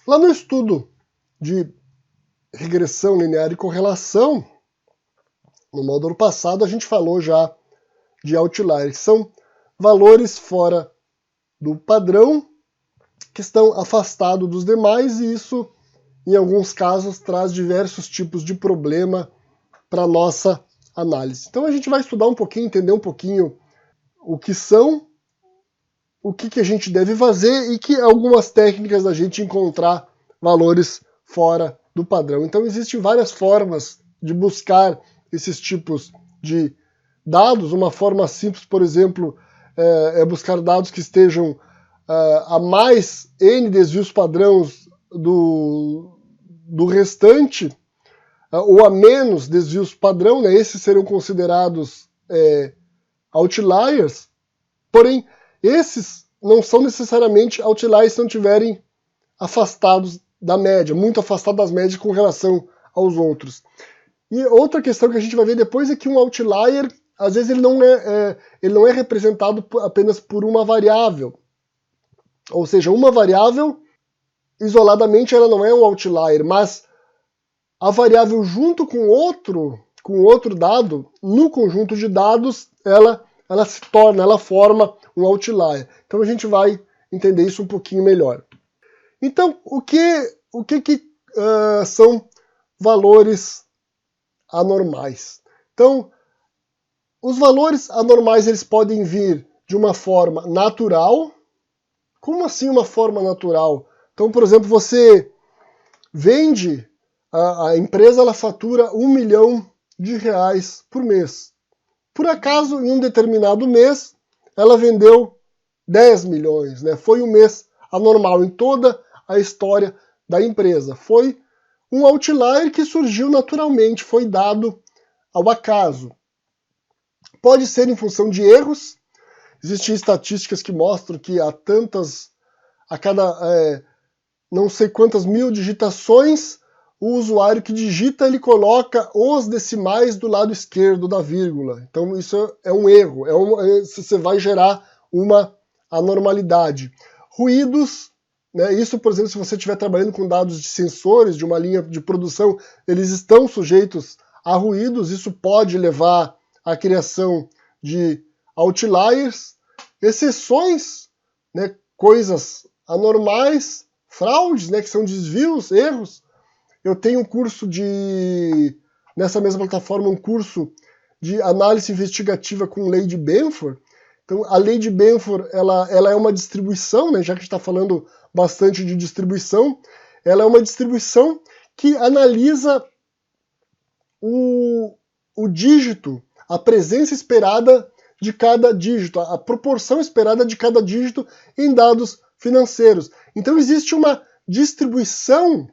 Lá no estudo de regressão linear e correlação, no módulo passado, a gente falou já de outliers, que são valores fora do padrão, que estão afastados dos demais, e isso, em alguns casos, traz diversos tipos de problema para a nossa análise. Então a gente vai estudar um pouquinho, entender um pouquinho o que são, o que a gente deve fazer e que algumas técnicas da gente encontrar valores fora do padrão. Então existem várias formas de buscar esses tipos de dados. Uma forma simples, por exemplo, é buscar dados que estejam a mais n desvios padrões do restante, ou a menos desvios padrão, né? Esses serão considerados outliers, porém esses não são necessariamente outliers se não estiverem afastados da média, muito afastados das médias com relação aos outros. E outra questão que a gente vai ver depois é que um outlier, às vezes ele não é representado apenas por uma variável. Ou seja, uma variável, isoladamente, ela não é um outlier, mas a variável junto com outro dado, no conjunto de dados, ela forma um outlier. Então a gente vai entender isso um pouquinho melhor. Então, o que são valores anormais? Então, os valores anormais eles podem vir de uma forma natural. Como assim uma forma natural? Então, por exemplo, você vende, a empresa ela fatura R$1 milhão por mês. Por acaso, em um determinado mês, ela vendeu 10 milhões, né? Foi um mês anormal em toda a história da empresa. Foi um outlier que surgiu naturalmente, foi dado ao acaso. Pode ser em função de erros. Existem estatísticas que mostram que a cada não sei quantas mil digitações, o usuário que digita, ele coloca os decimais do lado esquerdo da vírgula. Então isso é um erro, você vai gerar uma anormalidade. Ruídos, né, isso, por exemplo, se você estiver trabalhando com dados de sensores, de uma linha de produção, eles estão sujeitos a ruídos, isso pode levar à criação de outliers, exceções, né, coisas anormais, fraudes, né, que são desvios, erros. Eu tenho um curso nessa mesma plataforma, um curso de análise investigativa com lei de Benford. Então, a lei de Benford, ela é uma distribuição, né, já que a gente está falando bastante de distribuição, ela é uma distribuição que analisa o dígito, a presença esperada de cada dígito, a proporção esperada de cada dígito em dados financeiros. Então existe uma distribuição,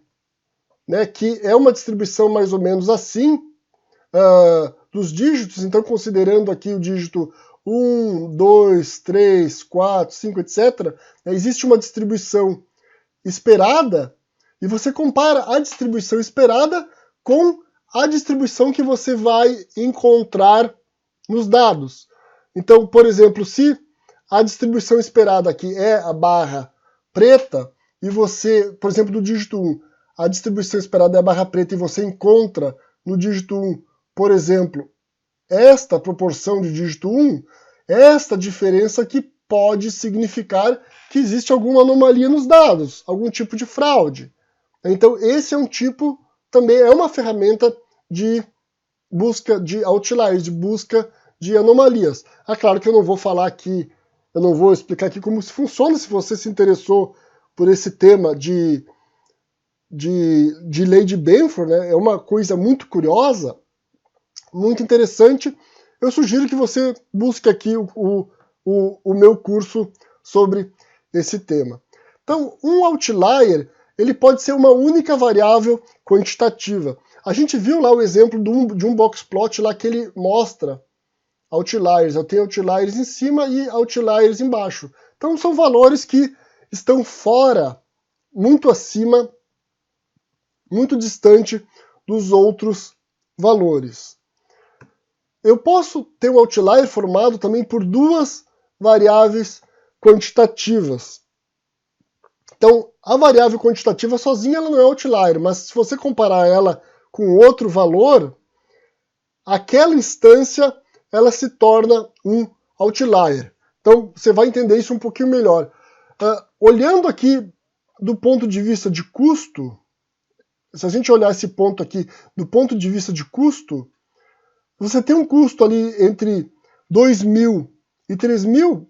né, que é uma distribuição mais ou menos assim, dos dígitos, então considerando aqui o dígito 1, 2, 3, 4, 5, etc., né, existe uma distribuição esperada, e você compara a distribuição esperada com a distribuição que você vai encontrar nos dados. Então, por exemplo, se a distribuição esperada aqui é a barra preta, e você, por exemplo, do dígito 1, a distribuição esperada é a barra preta, e você encontra no dígito 1, por exemplo, esta proporção de dígito 1, esta diferença aqui pode significar que existe alguma anomalia nos dados, algum tipo de fraude. Então, esse é um tipo, também é uma ferramenta de busca de outliers, de busca de anomalias. É claro que eu não vou falar aqui, eu não vou explicar aqui como isso funciona. Se você se interessou por esse tema de lei de Benford, né, é uma coisa muito curiosa, muito interessante. Eu sugiro que você busque aqui o meu curso sobre esse tema. Então, um outlier, ele pode ser uma única variável quantitativa. A gente viu lá o exemplo de um boxplot lá que ele mostra outliers. Eu tenho outliers em cima e outliers embaixo. Então são valores que estão fora, muito acima, muito distante dos outros valores. Eu posso ter um outlier formado também por duas variáveis quantitativas. Então, a variável quantitativa sozinha ela não é outlier, mas se você comparar ela com outro valor, aquela instância ela se torna um outlier. Então, você vai entender isso um pouquinho melhor. Olhando aqui do ponto de vista de custo, se a gente olhar esse ponto aqui do ponto de vista de custo, você tem um custo ali entre 2.000 e 3.000,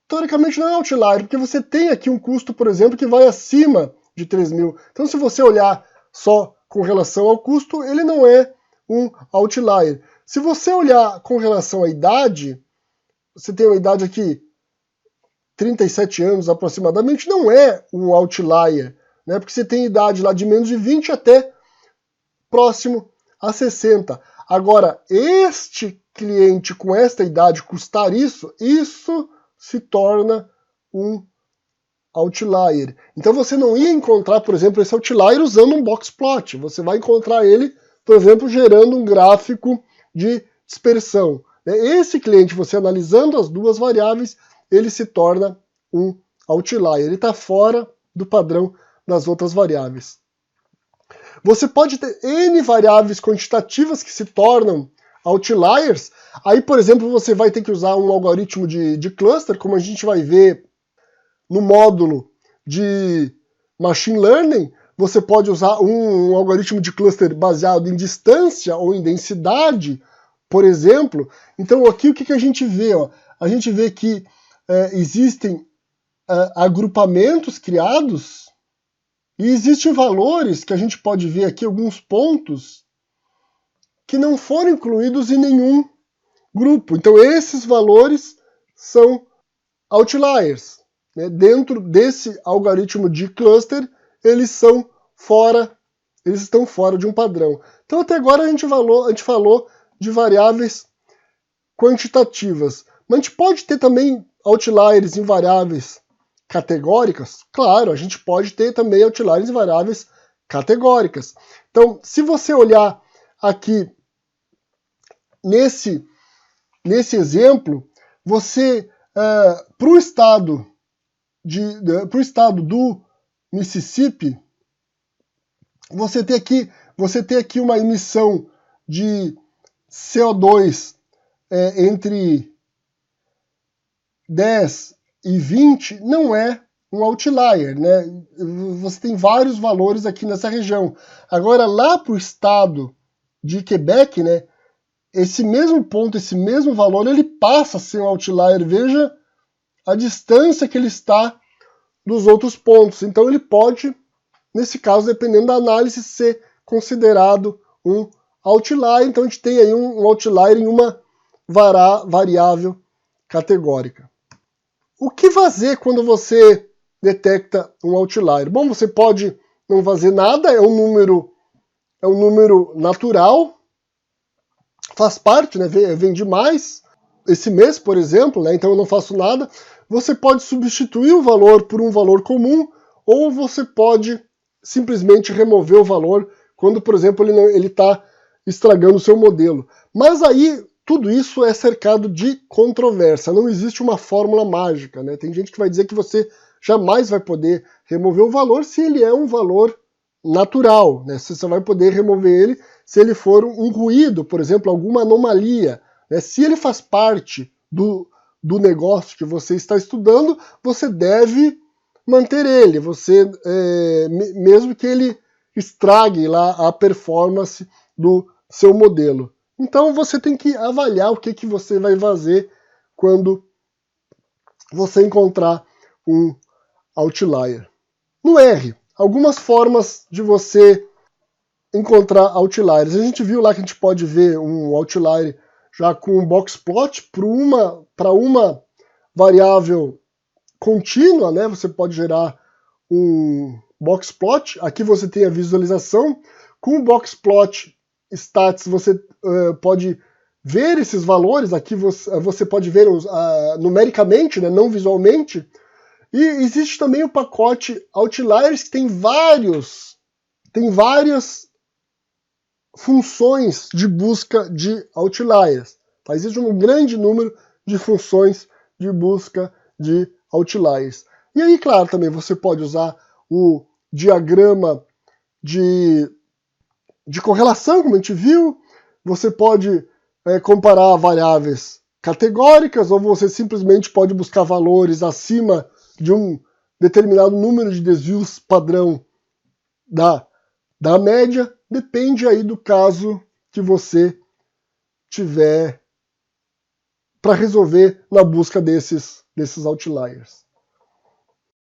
teoricamente não é outlier, porque você tem aqui um custo, por exemplo, que vai acima de 3.000. Então, se você olhar só com relação ao custo, ele não é um outlier. Se você olhar com relação à idade, você tem uma idade aqui, 37 anos aproximadamente, não é um outlier, né? Porque você tem idade lá de menos de 20 até próximo a 60. Agora, este cliente com esta idade custar isso se torna um outlier. Então você não ia encontrar, por exemplo, esse outlier usando um box plot. Você vai encontrar ele, por exemplo, gerando um gráfico de dispersão. Esse cliente, você analisando as duas variáveis, ele se torna um outlier. Ele está fora do padrão das outras variáveis. Você pode ter N variáveis quantitativas que se tornam outliers. Aí, por exemplo, você vai ter que usar um algoritmo de cluster, como a gente vai ver no módulo de Machine Learning. Você pode usar um algoritmo de cluster baseado em distância ou em densidade, por exemplo. Então, aqui o que a gente vê? A gente vê que existem agrupamentos criados e existem valores que a gente pode ver aqui, alguns pontos, que não foram incluídos em nenhum grupo. Então, esses valores são outliers. Né? Dentro desse algoritmo de cluster, eles estão fora de um padrão. Então, até agora a gente falou de variáveis quantitativas. Mas a gente pode ter também outliers em variáveis categóricas? Claro, a gente pode ter também outliers em variáveis categóricas. Então, se você olhar aqui nesse exemplo, você, para o estado do Mississippi, você tem aqui uma emissão de CO2 entre 10 e 20, não é um outlier, né? Você tem vários valores aqui nessa região. Agora, lá para o estado de Quebec, né, esse mesmo ponto, esse mesmo valor, ele passa a ser um outlier. Veja a distância que ele está dos outros pontos. Então, ele pode, nesse caso, dependendo da análise, ser considerado um outlier. Então, a gente tem aí um outlier em uma variável categórica. O que fazer quando você detecta um outlier? Bom, você pode não fazer nada, é um número natural, faz parte, né? Vem demais. Esse mês, por exemplo, né? Então eu não faço nada. Você pode substituir o valor por um valor comum, ou você pode simplesmente remover o valor quando, por exemplo, ele está estragando o seu modelo. Mas aí tudo isso é cercado de controvérsia, não existe uma fórmula mágica, né? Tem gente que vai dizer que você jamais vai poder remover o valor se ele é um valor natural, né? Você só vai poder remover ele se ele for um ruído, por exemplo, alguma anomalia, né? Se ele faz parte do negócio que você está estudando, você deve manter ele, mesmo que ele estrague lá a performance do seu modelo. Então você tem que avaliar o que você vai fazer quando você encontrar um outlier. No R, algumas formas de você encontrar outliers. A gente viu lá que a gente pode ver um outlier já com um box plot para uma variável contínua, né? Você pode gerar um box plot. Aqui você tem a visualização. Com o box plot stats você pode ver esses valores. Aqui você pode ver numericamente, né? Não visualmente. E existe também o pacote outliers que tem várias funções de busca de outliers. Tá? Existe um grande número de funções de busca de outliers. E aí, claro, também você pode usar o diagrama de correlação, como a gente viu. Você pode comparar variáveis categóricas, ou você simplesmente pode buscar valores acima de um determinado número de desvios padrão da média. Depende aí do caso que você tiver para resolver na busca desses outliers.